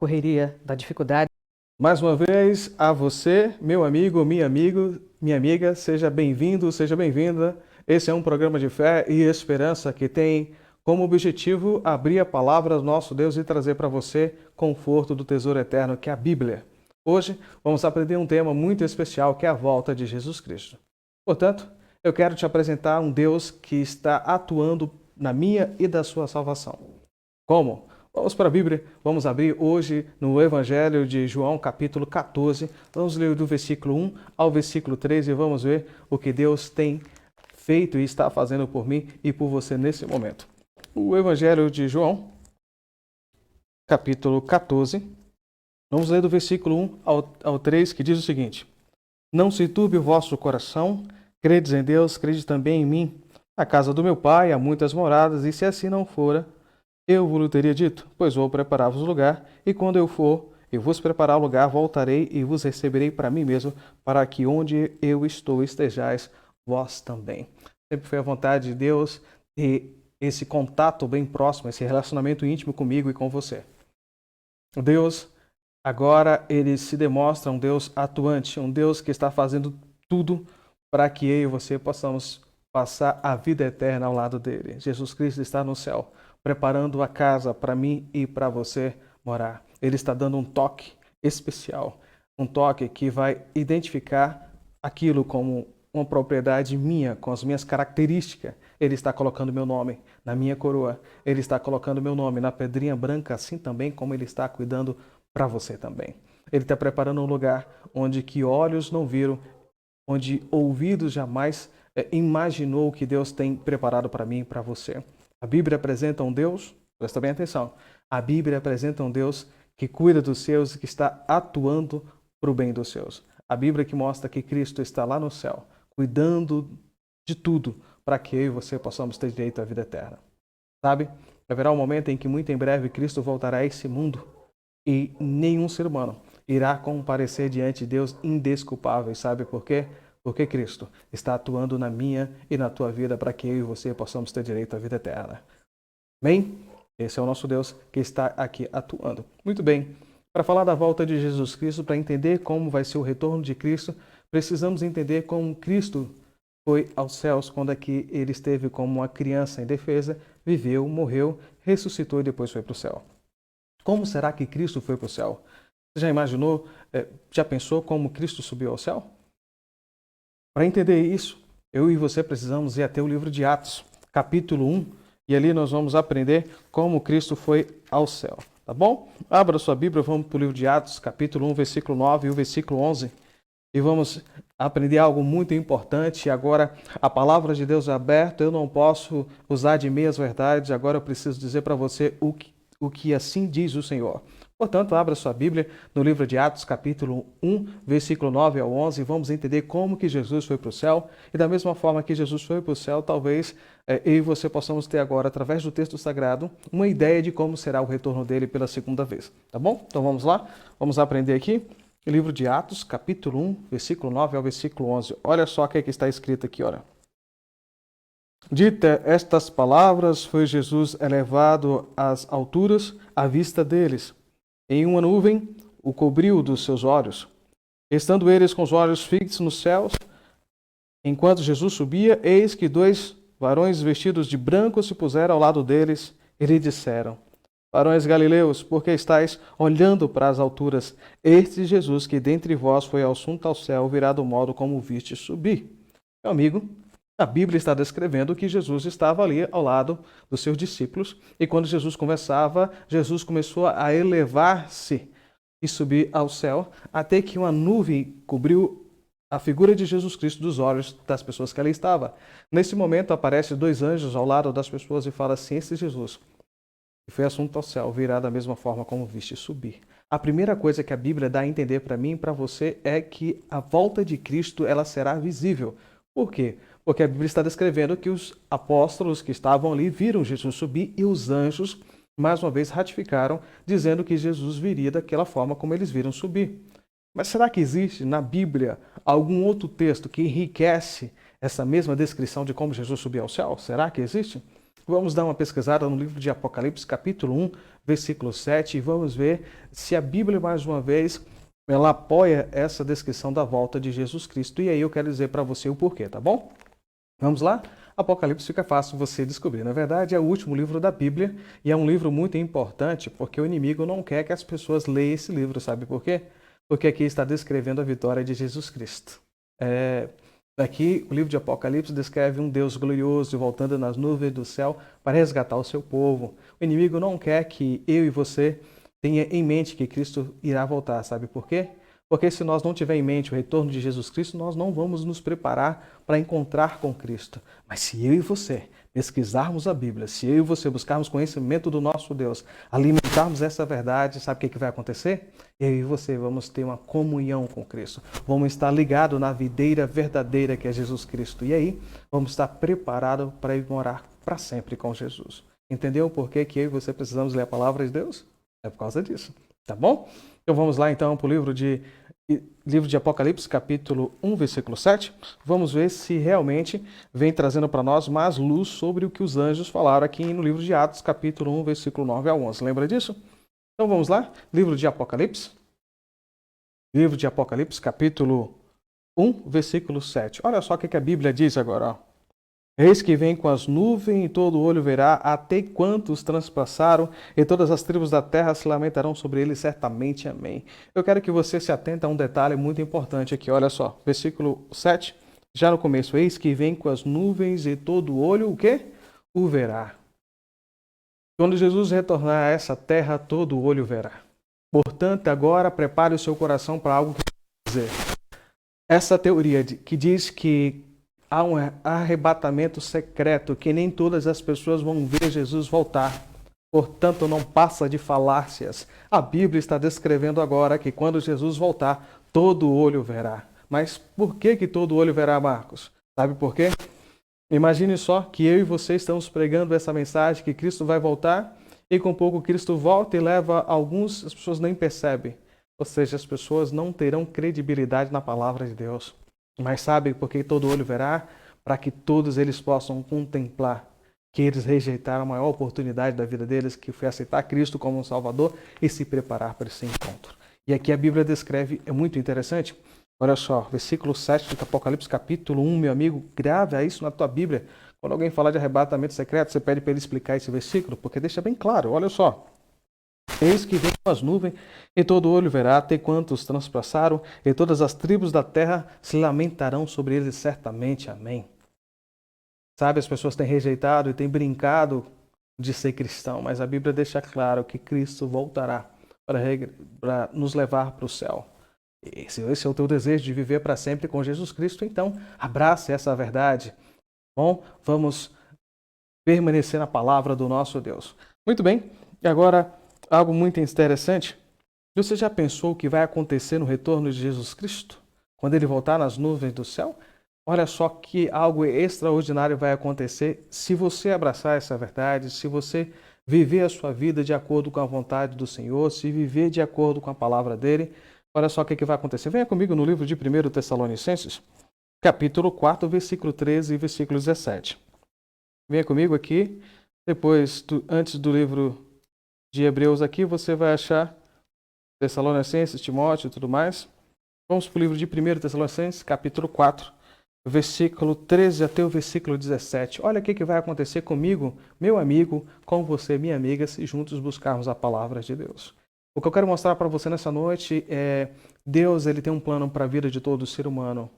correria, da dificuldade. Mais uma vez, a você, meu amigo, minha amiga, seja bem-vindo, seja bem-vinda. Esse é um programa de fé e esperança que tem como objetivo abrir a palavra do nosso Deus e trazer para você conforto do tesouro eterno que é a Bíblia. Hoje vamos aprender um tema muito especial que é a volta de Jesus Cristo. Portanto, eu quero te apresentar um Deus que está atuando na minha e da sua salvação. Como? Vamos para a Bíblia, vamos abrir hoje no Evangelho de João, capítulo 14. Vamos ler do versículo 1 ao versículo 3 e vamos ver o que Deus tem feito e está fazendo por mim e por você nesse momento. O Evangelho de João, capítulo 14. Vamos ler do versículo 1 ao 3, que diz o seguinte: Não se turbe o vosso coração, credes em Deus, crede também em mim. Na casa do meu Pai há muitas moradas, e se assim não fora, eu vos teria dito, pois vou preparar-vos lugar, e quando eu for e vos preparar o lugar, voltarei e vos receberei para mim mesmo, para que onde eu estou estejais vós também. Sempre foi a vontade de Deus ter esse contato bem próximo, esse relacionamento íntimo comigo e com você. Deus, agora, ele se demonstra um Deus atuante, um Deus que está fazendo tudo para que eu e você possamos passar a vida eterna ao lado dele. Jesus Cristo está no céu, preparando a casa para mim e para você morar. Ele está dando um toque especial, um toque que vai identificar aquilo como uma propriedade minha, com as minhas características. Ele está colocando meu nome na minha coroa. Ele está colocando meu nome na pedrinha branca, assim também como ele está cuidando para você também. Ele está preparando um lugar onde que olhos não viram, onde ouvidos jamais imaginou o que Deus tem preparado para mim e para você. A Bíblia apresenta um Deus, presta bem atenção, a Bíblia apresenta um Deus que cuida dos seus e que está atuando para o bem dos seus. A Bíblia que mostra que Cristo está lá no céu, cuidando de tudo para que eu e você possamos ter direito à vida eterna. Sabe? Haverá um momento em que muito em breve Cristo voltará a esse mundo e nenhum ser humano irá comparecer diante de Deus indesculpável. Sabe por quê? Porque Cristo está atuando na minha e na tua vida para que eu e você possamos ter direito à vida eterna. Amém? Esse é o nosso Deus que está aqui atuando. Muito bem. Para falar da volta de Jesus Cristo, para entender como vai ser o retorno de Cristo, precisamos entender como Cristo foi aos céus quando aqui ele esteve como uma criança indefesa, viveu, morreu, ressuscitou e depois foi para o céu. Como será que Cristo foi para o céu? Você já imaginou, já pensou como Cristo subiu ao céu? Para entender isso, eu e você precisamos ir até o livro de Atos, capítulo 1, e ali nós vamos aprender como Cristo foi ao céu. Tá bom? Abra sua Bíblia, vamos para o livro de Atos, capítulo 1, versículo 9 e o versículo 11. E vamos aprender algo muito importante. Agora, a palavra de Deus é aberta, eu não posso usar de meias verdades. Agora eu preciso dizer para você o que assim diz o Senhor. Portanto, abra sua Bíblia no livro de Atos, capítulo 1, versículo 9 ao 11, e vamos entender como que Jesus foi para o céu. E da mesma forma que Jesus foi para o céu, talvez eu e você possamos ter agora, através do texto sagrado, uma ideia de como será o retorno dele pela segunda vez. Tá bom? Então vamos lá? Vamos aprender aqui. Livro de Atos, capítulo 1, versículo 9 ao versículo 11. Olha só o que está escrito aqui, olha. Dita estas palavras, foi Jesus elevado às alturas à vista deles. Em uma nuvem o cobriu dos seus olhos. Estando eles com os olhos fixos nos céus, enquanto Jesus subia, eis que dois varões vestidos de branco se puseram ao lado deles e lhe disseram: Varões galileus, por que estáis olhando para as alturas? Este Jesus que dentre vós foi assunto ao céu, virá do modo como viste subir. Meu amigo, a Bíblia está descrevendo que Jesus estava ali ao lado dos seus discípulos, e quando Jesus conversava, Jesus começou a elevar-se e subir ao céu, até que uma nuvem cobriu a figura de Jesus Cristo dos olhos das pessoas que ali estavam. Nesse momento aparecem dois anjos ao lado das pessoas e falam assim: esse Jesus que foi assunto ao céu, virá da mesma forma como viste subir. A primeira coisa que a Bíblia dá a entender para mim e para você é que a volta de Cristo ela será visível. Por quê? Porque a Bíblia está descrevendo que os apóstolos que estavam ali viram Jesus subir e os anjos, mais uma vez, ratificaram, dizendo que Jesus viria daquela forma como eles viram subir. Mas será que existe na Bíblia algum outro texto que enriquece essa mesma descrição de como Jesus subiu ao céu? Será que existe? vamos dar uma pesquisada no livro de Apocalipse, capítulo 1, versículo 7, e vamos ver se a Bíblia, mais uma vez, ela apoia essa descrição da volta de Jesus Cristo. E aí eu quero dizer para você o porquê, tá bom? Vamos lá? Apocalipse fica fácil você descobrir. Na verdade, é o último livro da Bíblia e é um livro muito importante porque o inimigo não quer que as pessoas leiam esse livro. Sabe por quê? Porque aqui está descrevendo a vitória de Jesus Cristo. Aqui, o livro de Apocalipse descreve um Deus glorioso voltando nas nuvens do céu para resgatar o seu povo. O inimigo não quer que eu e você tenha em mente que Cristo irá voltar. Sabe por quê? Porque se nós não tiver em mente o retorno de Jesus Cristo, nós não vamos nos preparar para encontrar com Cristo. Mas se eu e você pesquisarmos a Bíblia, se eu e você buscarmos conhecimento do nosso Deus, alimentarmos essa verdade, sabe o que vai acontecer? Eu e você vamos ter uma comunhão com Cristo. Vamos estar ligados na videira verdadeira que é Jesus Cristo. E aí, vamos estar preparados para ir morar para sempre com Jesus. Entendeu por que eu e você precisamos ler a palavra de Deus? É por causa disso. Tá bom? Então vamos lá então para o livro de Apocalipse, capítulo 1, versículo 7. Vamos ver se realmente vem trazendo para nós mais luz sobre o que os anjos falaram aqui no livro de Atos, capítulo 1, versículo 9 ao 11. Lembra disso? Então vamos lá, livro de Apocalipse. Livro de Apocalipse, capítulo 1, versículo 7. Olha só o que a Bíblia diz agora. Ó. Eis que vem com as nuvens e todo olho verá, até quantos transpassaram, e todas as tribos da terra se lamentarão sobre ele, certamente. Amém. Eu quero que você se atente a um detalhe muito importante aqui. Olha só, versículo 7, já no começo. Eis que vem com as nuvens e todo olho, o quê? O verá. Quando Jesus retornar a essa terra, todo olho verá. Portanto, agora prepare o seu coração para algo que eu vou dizer. Essa teoria que diz que há um arrebatamento secreto, que nem todas as pessoas vão ver Jesus voltar. Portanto, não passa de falácias. A Bíblia está descrevendo agora que quando Jesus voltar, todo olho verá. Mas por que todo olho verá, Marcos? Sabe por quê? Imagine só que eu e você estamos pregando essa mensagem que Cristo vai voltar e com pouco Cristo volta e leva alguns, as pessoas nem percebem. Ou seja, as pessoas não terão credibilidade na palavra de Deus. Mas sabe por que todo olho verá? Para que todos eles possam contemplar que eles rejeitaram a maior oportunidade da vida deles, que foi aceitar Cristo como um Salvador e se preparar para esse encontro. E aqui a Bíblia descreve, é muito interessante. Olha só, versículo 7 do Apocalipse, capítulo 1, meu amigo, grave isso na tua Bíblia. Quando alguém falar de arrebatamento secreto, você pede para ele explicar esse versículo, porque deixa bem claro, olha só. Eis que vem com as nuvens, e todo olho verá, até quantos transpassaram, e todas as tribos da terra se lamentarão sobre eles certamente. Amém. Sabe, as pessoas têm rejeitado e têm brincado de ser cristão, mas a Bíblia deixa claro que Cristo voltará para nos levar para o céu. E se esse é o teu desejo de viver para sempre com Jesus Cristo, então abrace essa verdade. Bom, vamos permanecer na palavra do nosso Deus. Muito bem, e agora algo muito interessante. Você já pensou o que vai acontecer no retorno de Jesus Cristo? Quando ele voltar nas nuvens do céu? Olha só que algo extraordinário vai acontecer se você abraçar essa verdade, se você viver a sua vida de acordo com a vontade do Senhor, se viver de acordo com a palavra dele. Olha só o que vai acontecer. Venha comigo no livro de 1 Tessalonicenses, capítulo 4, versículo 13 e versículo 17. Venha comigo aqui. Depois, antes do livro de Hebreus aqui, você vai achar Tessalonicenses, Timóteo e tudo mais. Vamos para o livro de 1 Tessalonicenses, capítulo 4, versículo 13 até o versículo 17. Olha o que vai acontecer comigo, meu amigo, com você, minha amiga, se juntos buscarmos a palavra de Deus. O que eu quero mostrar para você nessa noite é Deus, ele tem um plano para a vida de todo ser humano.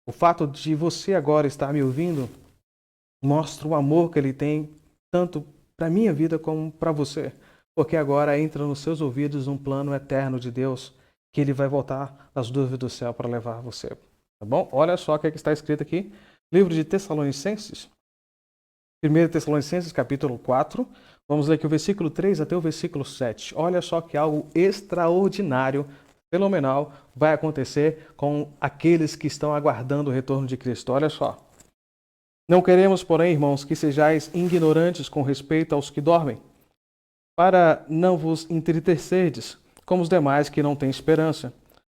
O fato de você agora estar me ouvindo mostra o amor que ele tem tanto para a minha vida como para você. Porque agora entra nos seus ouvidos um plano eterno de Deus, que ele vai voltar das nuvens do céu para levar você. Tá bom? Olha só o que está escrito aqui. Livro de Tessalonicenses. 1 Tessalonicenses, capítulo 4. Vamos ler aqui o versículo 3 até o versículo 7. Olha só que algo extraordinário, fenomenal, vai acontecer com aqueles que estão aguardando o retorno de Cristo. Olha só. Não queremos, porém, irmãos, que sejais ignorantes com respeito aos que dormem, para não vos entristecerdes, como os demais que não têm esperança.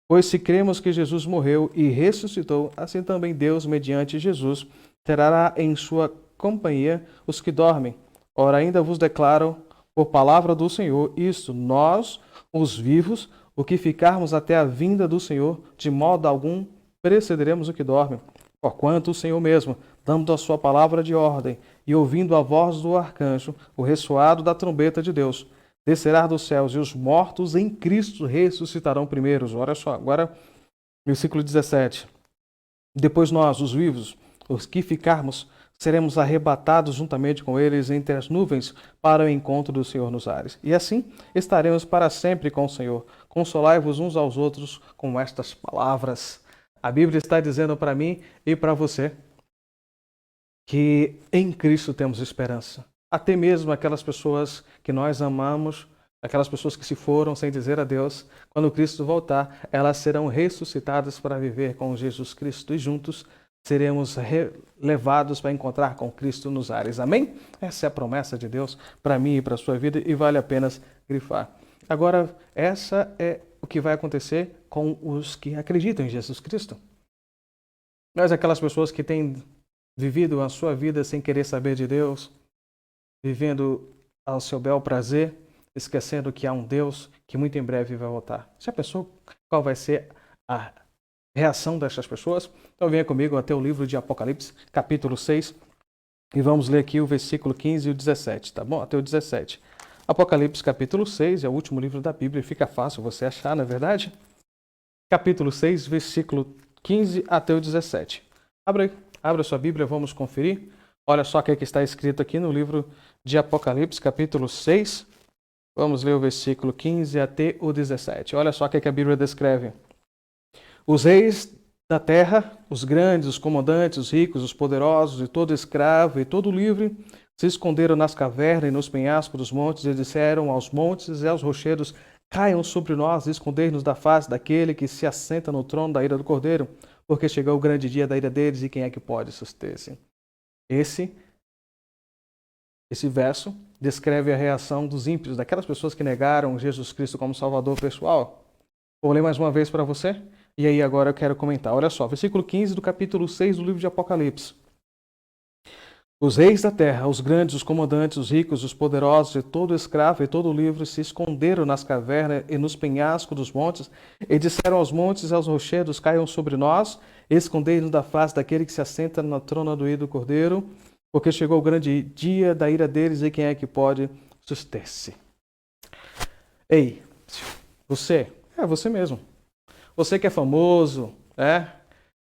Pois se cremos que Jesus morreu e ressuscitou, assim também Deus, mediante Jesus, trará em sua companhia os que dormem. Ora, ainda vos declaro, por palavra do Senhor, isto, nós, os vivos, o que ficarmos até a vinda do Senhor, de modo algum precederemos o que dorme. Porquanto o Senhor mesmo, dando a sua palavra de ordem, e ouvindo a voz do arcanjo, o ressoado da trombeta de Deus, descerá dos céus, e os mortos em Cristo ressuscitarão primeiros. Olha só, agora, versículo 17. Depois nós, os vivos, os que ficarmos, seremos arrebatados juntamente com eles entre as nuvens para o encontro do Senhor nos ares. E assim estaremos para sempre com o Senhor. Consolai-vos uns aos outros com estas palavras. A Bíblia está dizendo para mim e para você que em Cristo temos esperança. Até mesmo aquelas pessoas que nós amamos, aquelas pessoas que se foram sem dizer adeus, quando Cristo voltar, elas serão ressuscitadas para viver com Jesus Cristo e juntos seremos levados para encontrar com Cristo nos ares. Amém? Essa é a promessa de Deus para mim e para a sua vida e vale a pena grifar. Agora, essa é o que vai acontecer com os que acreditam em Jesus Cristo. Mas aquelas pessoas que têm vivido a sua vida sem querer saber de Deus, vivendo ao seu bel prazer, esquecendo que há um Deus que muito em breve vai voltar. Já pensou qual vai ser a reação dessas pessoas? Então venha comigo até o livro de Apocalipse, capítulo 6, e vamos ler aqui o versículo 15 e o 17, tá bom? Até o 17. Apocalipse, capítulo 6, é o último livro da Bíblia, fica fácil você achar, não é verdade? Capítulo 6, versículo 15 até o 17. Abra sua Bíblia, vamos conferir. Olha só o que está escrito aqui no livro de Apocalipse, capítulo 6. Vamos ler o versículo 15 até o 17. Olha só o que a Bíblia descreve. Os reis da terra, os grandes, os comandantes, os ricos, os poderosos, e todo escravo e todo livre, se esconderam nas cavernas e nos penhascos dos montes e disseram aos montes e aos rochedos: caiam sobre nós e escondei-nos da face daquele que se assenta no trono da ira do Cordeiro, porque chegou o grande dia da ira deles e quem é que pode suster-se? Esse verso descreve a reação dos ímpios, daquelas pessoas que negaram Jesus Cristo como Salvador pessoal. Vou ler mais uma vez para você, e aí agora eu quero comentar. Olha só, versículo 15 do capítulo 6 do livro de Apocalipse. Os reis da terra, os grandes, os comandantes, os ricos, os poderosos, e todo escravo e todo livre se esconderam nas cavernas e nos penhascos dos montes, e disseram aos montes e aos rochedos: caiam sobre nós, escondei-nos da face daquele que se assenta na trona do ira do Cordeiro, porque chegou o grande dia da ira deles, e quem é que pode suster-se? Ei, você mesmo. Você que é famoso,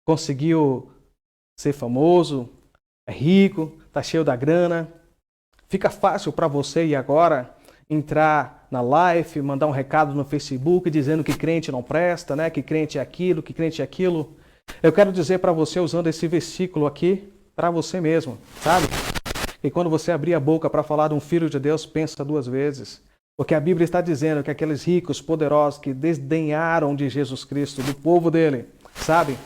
conseguiu ser famoso, é rico, está cheio da grana. Fica fácil para você e agora entrar na live, mandar um recado no Facebook dizendo que crente não presta, né? Que crente é aquilo, que crente é aquilo. Eu quero dizer para você, usando esse versículo aqui, para você mesmo, sabe? E quando você abrir a boca para falar de um filho de Deus, pensa duas vezes. Porque a Bíblia está dizendo que aqueles ricos, poderosos, que desdenharam de Jesus Cristo, do povo dele, sabe?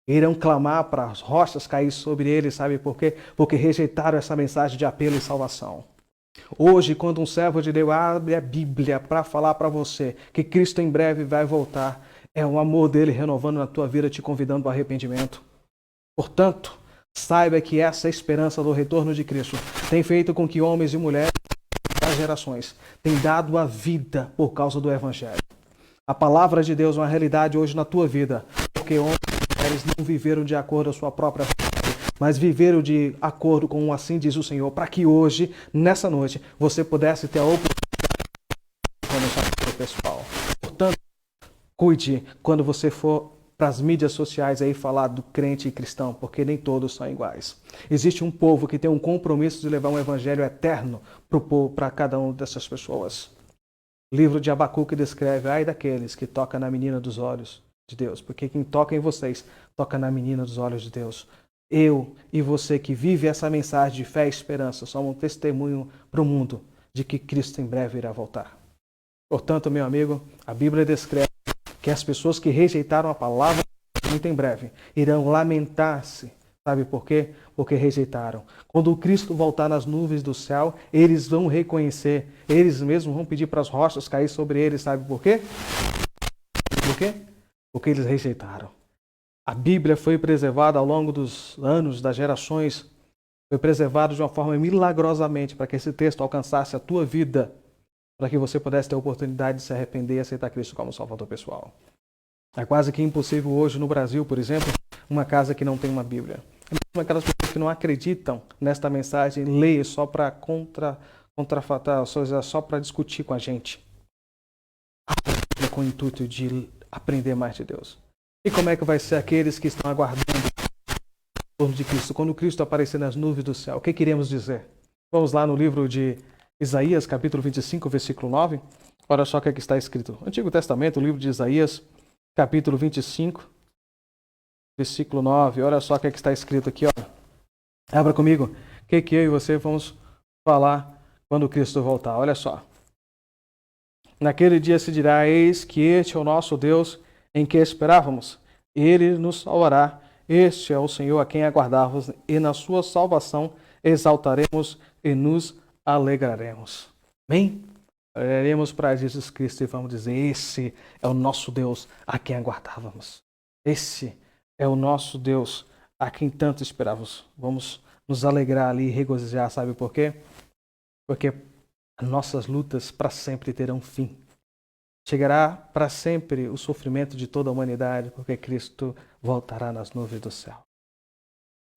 Irão clamar para as rochas cair sobre eles, sabe por quê? Porque rejeitaram essa mensagem de apelo e salvação. Hoje, quando um servo de Deus abre a Bíblia para falar para você que Cristo em breve vai voltar, é o amor dele renovando na tua vida, te convidando ao arrependimento. Portanto, saiba que essa esperança do retorno de Cristo tem feito com que homens e mulheres das gerações tenham dado a vida por causa do Evangelho. A palavra de Deus é uma realidade hoje na tua vida, porque homens e mulheres não viveram de acordo com a sua própria vontade, mas viveram de acordo com assim diz o Senhor, para que hoje, nessa noite, você pudesse ter a oportunidade de começar o pessoal. Portanto, cuide quando você for para as mídias sociais aí falar do crente e cristão, porque nem todos são iguais. Existe um povo que tem um compromisso de levar um evangelho eterno para cada uma dessas pessoas. O livro de Abacuque descreve: ai daqueles que tocam na menina dos olhos de Deus, porque quem toca em vocês, toca na menina dos olhos de Deus. Eu e você que vive essa mensagem de fé e esperança, somos um testemunho para o mundo de que Cristo em breve irá voltar. Portanto, meu amigo, a Bíblia descreve que as pessoas que rejeitaram a palavra muito em breve irão lamentar-se. Sabe por quê? Porque rejeitaram. Quando o Cristo voltar nas nuvens do céu, eles vão reconhecer, eles mesmos vão pedir para as rochas cair sobre eles. Sabe por quê? Por quê? Porque eles rejeitaram. A Bíblia foi preservada ao longo dos anos, das gerações, Foi preservado de uma forma milagrosamente para que esse texto alcançasse a tua vida, para que você pudesse ter a oportunidade de se arrepender e aceitar Cristo como Salvador pessoal. É quase que impossível hoje no Brasil, por exemplo, uma casa que não tem uma Bíblia. Mesmo aquelas pessoas que não acreditam nesta mensagem, leem só para contrafatar, ou seja, só para discutir com a gente, com o intuito de aprender mais de Deus. E como é que vai ser aqueles que estão aguardando o retorno de Cristo? Quando Cristo aparecer nas nuvens do céu, o que queremos dizer? Vamos lá no livro de Isaías, capítulo 25, versículo 9. Olha só o que está escrito. Antigo Testamento, o livro de Isaías, capítulo 25, versículo 9. Olha só o que está escrito aqui. Ó. Abra comigo. O que eu e você vamos falar quando Cristo voltar? Olha só. Naquele dia se dirá: eis que este é o nosso Deus em que esperávamos. Ele nos salvará. Este é o Senhor a quem aguardávamos, e na sua salvação exaltaremos e nos alegraremos. Amém? Olharemos para Jesus Cristo e vamos dizer: esse é o nosso Deus a quem aguardávamos. Esse é o nosso Deus a quem tanto esperávamos. Vamos nos alegrar ali e regozijar, sabe por quê? Porque nossas lutas para sempre terão fim. Chegará para sempre o sofrimento de toda a humanidade, porque Cristo voltará nas nuvens do céu.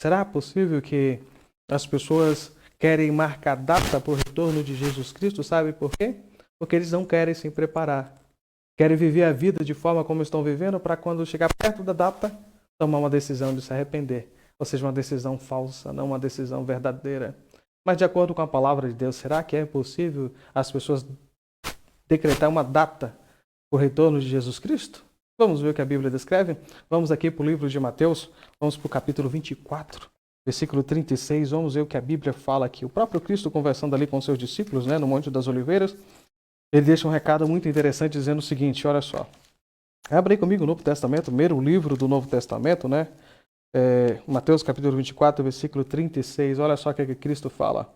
Será possível que as pessoas querem marcar data para o retorno de Jesus Cristo? Sabe por quê? Porque eles não querem se preparar. Querem viver a vida de forma como estão vivendo para quando chegar perto da data, tomar uma decisão de se arrepender. Ou seja, uma decisão falsa, não uma decisão verdadeira. Mas de acordo com a palavra de Deus, será que é possível as pessoas decretar uma data para o retorno de Jesus Cristo? Vamos ver o que a Bíblia descreve? Vamos aqui para o livro de Mateus, vamos para o capítulo 24, versículo 36, vamos ver o que a Bíblia fala aqui. O próprio Cristo conversando ali com seus discípulos, no Monte das Oliveiras, ele deixa um recado muito interessante dizendo o seguinte, olha só. Abre aí comigo o Novo Testamento, primeiro livro do Novo Testamento, Mateus capítulo 24, versículo 36, olha só o que Cristo fala.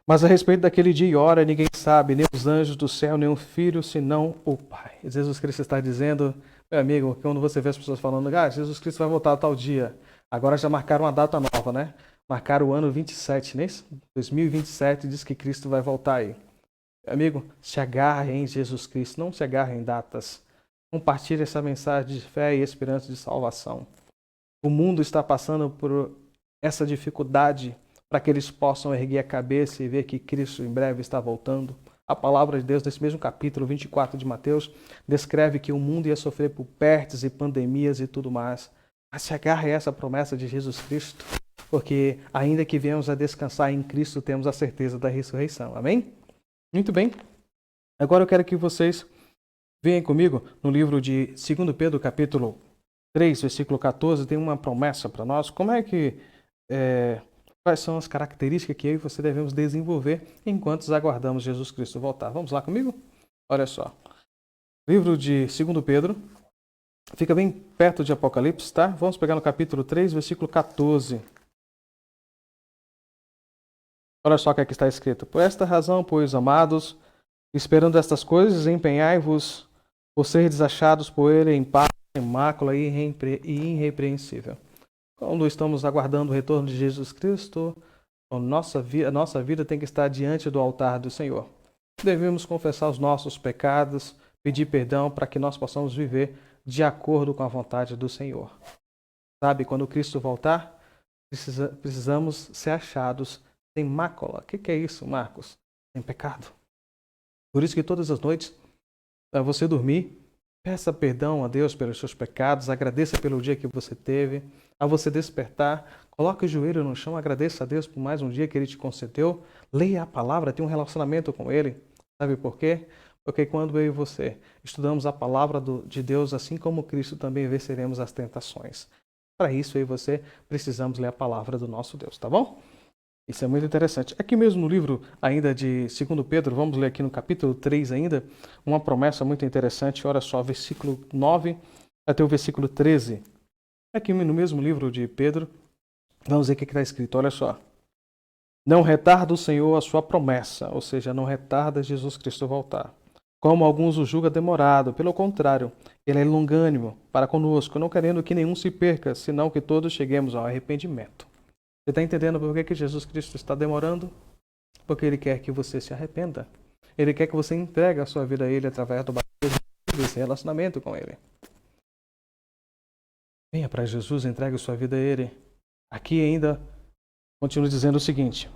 Mas a respeito daquele dia e hora, ninguém sabe, nem os anjos do céu, nem o Filho, senão o Pai. Jesus Cristo está dizendo, meu amigo, quando você vê as pessoas falando, Jesus Cristo vai voltar a tal dia. Agora já marcaram uma data nova, né? Marcaram o ano 27, né? 2027 diz que Cristo vai voltar aí. Meu amigo, se agarre em Jesus Cristo, não se agarre em datas. Compartilhe essa mensagem de fé e esperança de salvação. O mundo está passando por essa dificuldade para que eles possam erguer a cabeça e ver que Cristo em breve está voltando. A palavra de Deus, nesse mesmo capítulo 24 de Mateus, descreve que o mundo ia sofrer por pestes e pandemias e tudo mais. Mas se agarre a essa promessa de Jesus Cristo, porque ainda que venhamos a descansar em Cristo, temos a certeza da ressurreição. Amém? Muito bem. Agora eu quero que vocês venham comigo no livro de 2 Pedro, capítulo 3, versículo 14, tem uma promessa para nós. Quais são as características que eu e você devemos desenvolver enquanto aguardamos Jesus Cristo voltar? Vamos lá comigo? Olha só. Livro de 2 Pedro. Fica bem perto de Apocalipse, tá? Vamos pegar no capítulo 3, versículo 14. Olha só o que aqui está escrito. Por esta razão, pois, amados, esperando estas coisas, empenhai-vos por ser desachados por ele em paz, sem mácula e irrepreensível. Quando estamos aguardando o retorno de Jesus Cristo, a nossa vida tem que estar diante do altar do Senhor. Devemos confessar os nossos pecados, pedir perdão para que nós possamos viver de acordo com a vontade do Senhor. Sabe, quando Cristo voltar, precisamos ser achados sem mácula. O que é isso, Marcos? Sem pecado. Por isso que todas as noites, ao você dormir, peça perdão a Deus pelos seus pecados, agradeça pelo dia que você teve. Ao você despertar, coloque o joelho no chão, agradeça a Deus por mais um dia que Ele te concedeu. Leia a palavra, tenha um relacionamento com Ele. Sabe por quê? Porque quando eu e você estudamos a palavra de Deus, assim como Cristo, também venceremos as tentações. Para isso, eu e você precisamos ler a palavra do nosso Deus, tá bom? Isso é muito interessante. Aqui mesmo no livro ainda de 2 Pedro, vamos ler aqui no capítulo 3 ainda, uma promessa muito interessante. Olha só, versículo 9 até o versículo 13. Aqui no mesmo livro de Pedro, vamos ver o que está escrito. Olha só. Não retarda o Senhor a sua promessa, ou seja, não retarda Jesus Cristo voltar. Como alguns o julgam demorado, pelo contrário, ele é longânimo para conosco, não querendo que nenhum se perca, senão que todos cheguemos ao arrependimento. Você está entendendo por que Jesus Cristo está demorando? Porque Ele quer que você se arrependa. Ele quer que você entregue a sua vida a Ele através do batismo desse relacionamento com Ele. Venha para Jesus, entregue a sua vida a Ele. Aqui ainda, continua dizendo o seguinte.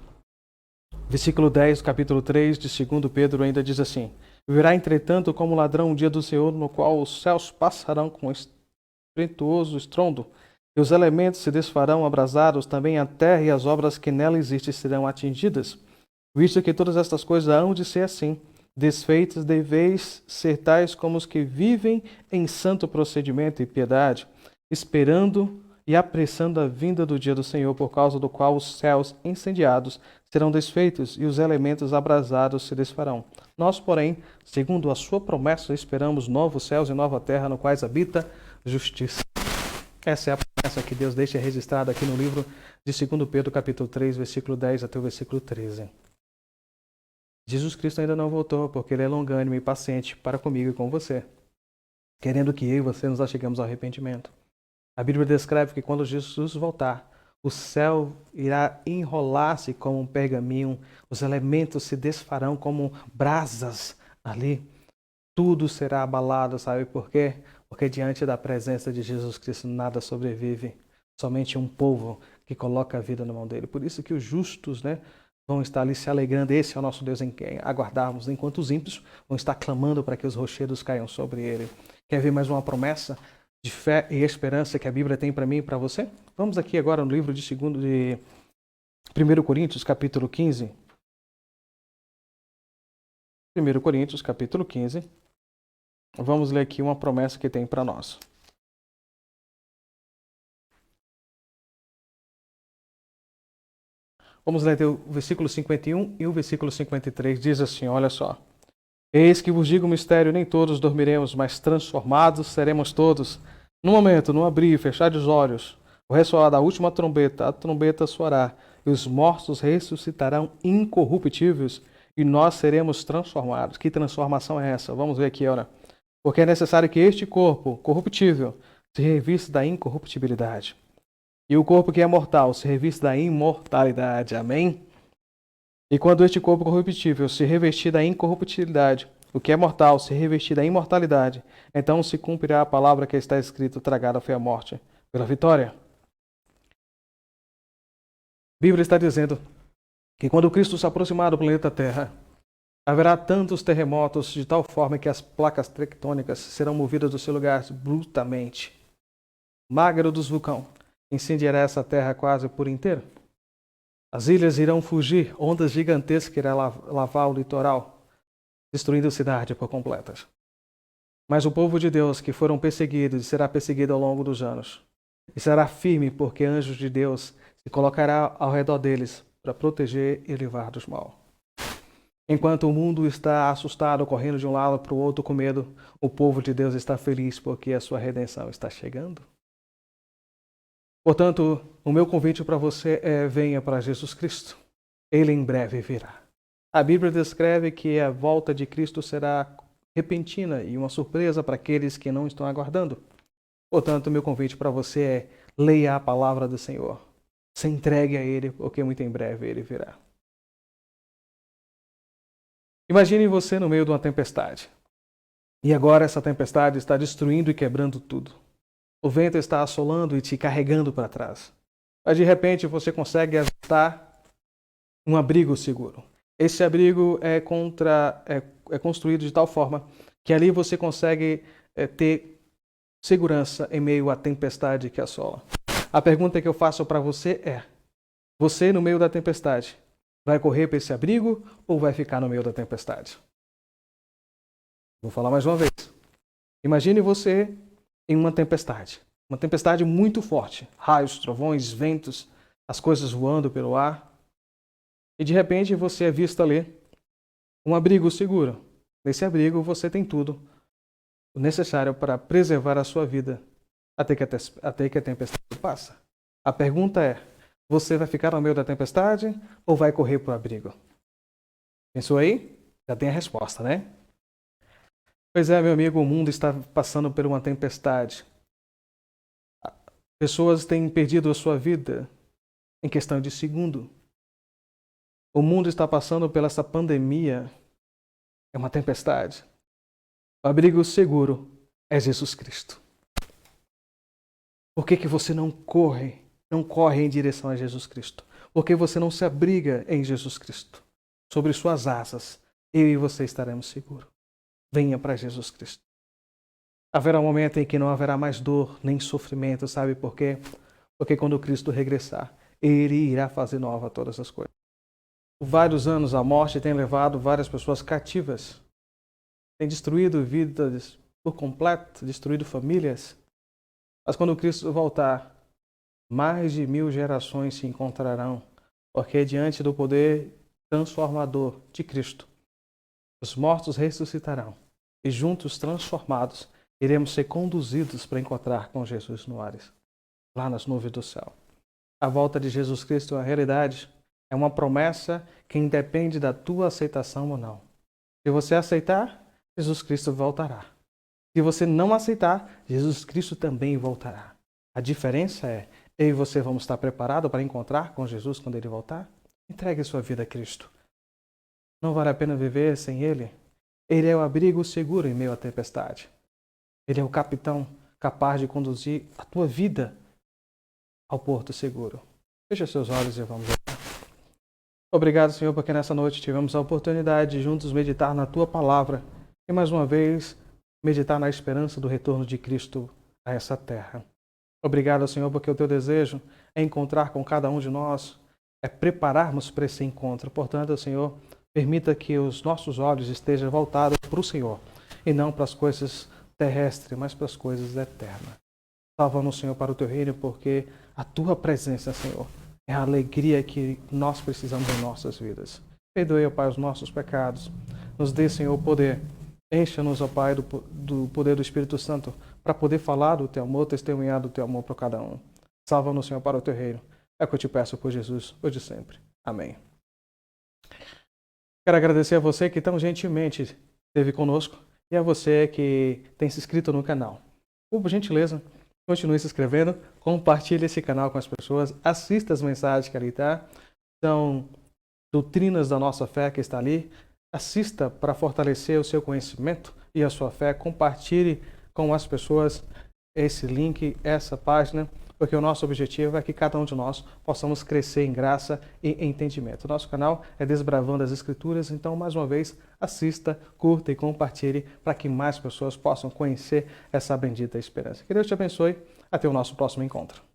Versículo 10, capítulo 3 de 2 Pedro ainda diz assim: Virá, entretanto, como ladrão um dia do Senhor, no qual os céus passarão com estrentuoso estrondo, e os elementos se desfarão abrasados, também a terra e as obras que nela existem serão atingidas. Visto que todas estas coisas hão de ser assim, desfeitas deveis ser tais como os que vivem em santo procedimento e piedade, esperando e apressando a vinda do dia do Senhor, por causa do qual os céus incendiados serão desfeitos e os elementos abrasados se desfarão. Nós, porém, segundo a sua promessa, esperamos novos céus e nova terra, no quais habita justiça. Essa é a promessa que Deus deixa registrada aqui no livro de 2 Pedro, capítulo 3, versículo 10 até o versículo 13. Jesus Cristo ainda não voltou, porque Ele é longânimo e paciente para comigo e com você, querendo que eu e você nos acheguemos ao arrependimento. A Bíblia descreve que quando Jesus voltar, o céu irá enrolar-se como um pergaminho, os elementos se desfarão como brasas ali. Tudo será abalado, sabe por quê? Porque diante da presença de Jesus Cristo nada sobrevive, somente um povo que coloca a vida na mão dele. Por isso que os justos, vão estar ali se alegrando. Esse é o nosso Deus em quem aguardarmos, enquanto os ímpios vão estar clamando para que os rochedos caiam sobre ele. Quer ver mais uma promessa de fé e esperança que a Bíblia tem para mim e para você? Vamos aqui agora no livro de 1 Coríntios, capítulo 15. 1 Coríntios, capítulo 15. Vamos ler aqui uma promessa que tem para nós. Vamos ler o versículo 51 e o versículo 53. Diz assim, olha só. Eis que vos digo o mistério, nem todos dormiremos, mas transformados seremos todos. No momento, no abrir e fechar dos olhos, o ressoar da última trombeta, a trombeta soará, e os mortos ressuscitarão incorruptíveis, e nós seremos transformados. Que transformação é essa? Vamos ver aqui, olha. Porque é necessário que este corpo corruptível se revista da incorruptibilidade, e o corpo que é mortal se revista da imortalidade. Amém? E quando este corpo corruptível se revestir da incorruptibilidade, o que é mortal se revestir da imortalidade, então se cumprirá a palavra que está escrito: tragada foi a morte pela vitória. A Bíblia está dizendo que quando Cristo se aproximar do planeta Terra, haverá tantos terremotos de tal forma que as placas tectônicas serão movidas do seu lugar bruscamente. Magma dos vulcões incendiará essa terra quase por inteiro. As ilhas irão fugir, ondas gigantescas irão lavar o litoral, destruindo a cidade por completas. Mas o povo de Deus, que foram perseguidos, será perseguido ao longo dos anos. E será firme, porque anjos de Deus se colocará ao redor deles para proteger e livrar dos mal. Enquanto o mundo está assustado, correndo de um lado para o outro com medo, o povo de Deus está feliz porque a sua redenção está chegando. Portanto, o meu convite para você é: venha para Jesus Cristo. Ele em breve virá. A Bíblia descreve que a volta de Cristo será repentina e uma surpresa para aqueles que não estão aguardando. Portanto, o meu convite para você é: leia a palavra do Senhor. Se entregue a Ele, porque muito em breve Ele virá. Imagine você no meio de uma tempestade. E agora essa tempestade está destruindo e quebrando tudo. O vento está assolando e te carregando para trás. Mas de repente você consegue ajustar um abrigo seguro. Esse abrigo é construído de tal forma que ali você consegue ter segurança em meio à tempestade que assola. A pergunta que eu faço para você é: você no meio da tempestade vai correr para esse abrigo ou vai ficar no meio da tempestade? Vou falar mais uma vez. Imagine você em uma tempestade muito forte, raios, trovões, ventos, as coisas voando pelo ar, e de repente você é visto ali um abrigo seguro. Nesse abrigo você tem tudo o necessário para preservar a sua vida até que a tempestade passa. A pergunta é: você vai ficar no meio da tempestade ou vai correr para o abrigo? Pensou aí? Já tem a resposta, né? Pois é, meu amigo, o mundo está passando por uma tempestade. Pessoas têm perdido a sua vida. em questão de segundo. O mundo está passando pela essa pandemia, é uma tempestade. O abrigo seguro é Jesus Cristo. Por que você não corre em direção a Jesus Cristo? Por que você não se abriga em Jesus Cristo? Sobre suas asas, eu e você estaremos seguros. Venha para Jesus Cristo. Haverá um momento em que não haverá mais dor nem sofrimento, sabe por quê? Porque quando Cristo regressar, Ele irá fazer nova todas as coisas. Por vários anos a morte tem levado várias pessoas cativas, tem destruído vidas por completo, destruído famílias. Mas quando Cristo voltar, mais de 1000 gerações se encontrarão, porque diante do poder transformador de Cristo, os mortos ressuscitarão e juntos transformados iremos ser conduzidos para encontrar com Jesus no ares, lá nas nuvens do céu. A volta de Jesus Cristo é uma realidade, é uma promessa que independe da tua aceitação ou não. Se você aceitar, Jesus Cristo voltará. Se você não aceitar, Jesus Cristo também voltará. A diferença é, eu e você vamos estar preparados para encontrar com Jesus quando Ele voltar? Entregue sua vida a Cristo. Não vale a pena viver sem Ele? Ele é o abrigo seguro em meio à tempestade. Ele é o capitão capaz de conduzir a tua vida ao porto seguro. Feche seus olhos e vamos orar. Obrigado, Senhor, porque nessa noite tivemos a oportunidade de juntos meditar na Tua palavra e, mais uma vez, meditar na esperança do retorno de Cristo a essa terra. Obrigado, Senhor, porque o Teu desejo é encontrar com cada um de nós, é prepararmos para esse encontro. Portanto, Senhor, permita que os nossos olhos estejam voltados para o Senhor e não para as coisas terrestres, mas para as coisas eternas. Salva-nos, Senhor, para o Teu reino, porque a Tua presença, Senhor, é a alegria que nós precisamos em nossas vidas. Perdoe, ó Pai, os nossos pecados. Nos dê, Senhor, o poder. Encha-nos, ó Pai, do poder do Espírito Santo para poder falar do Teu amor, testemunhar do Teu amor para cada um. Salva-nos, Senhor, para o Teu reino. É o que eu te peço por Jesus, hoje e sempre. Amém. Quero agradecer a você que tão gentilmente esteve conosco e a você que tem se inscrito no canal. Por gentileza, continue se inscrevendo, compartilhe esse canal com as pessoas, assista as mensagens que ali está. São doutrinas da nossa fé que está ali. Assista para fortalecer o seu conhecimento e a sua fé. Compartilhe com as pessoas esse link, essa página, porque o nosso objetivo é que cada um de nós possamos crescer em graça e entendimento. O nosso canal é Desbravando as Escrituras, então, mais uma vez, assista, curta e compartilhe para que mais pessoas possam conhecer essa bendita esperança. Que Deus te abençoe. Até o nosso próximo encontro.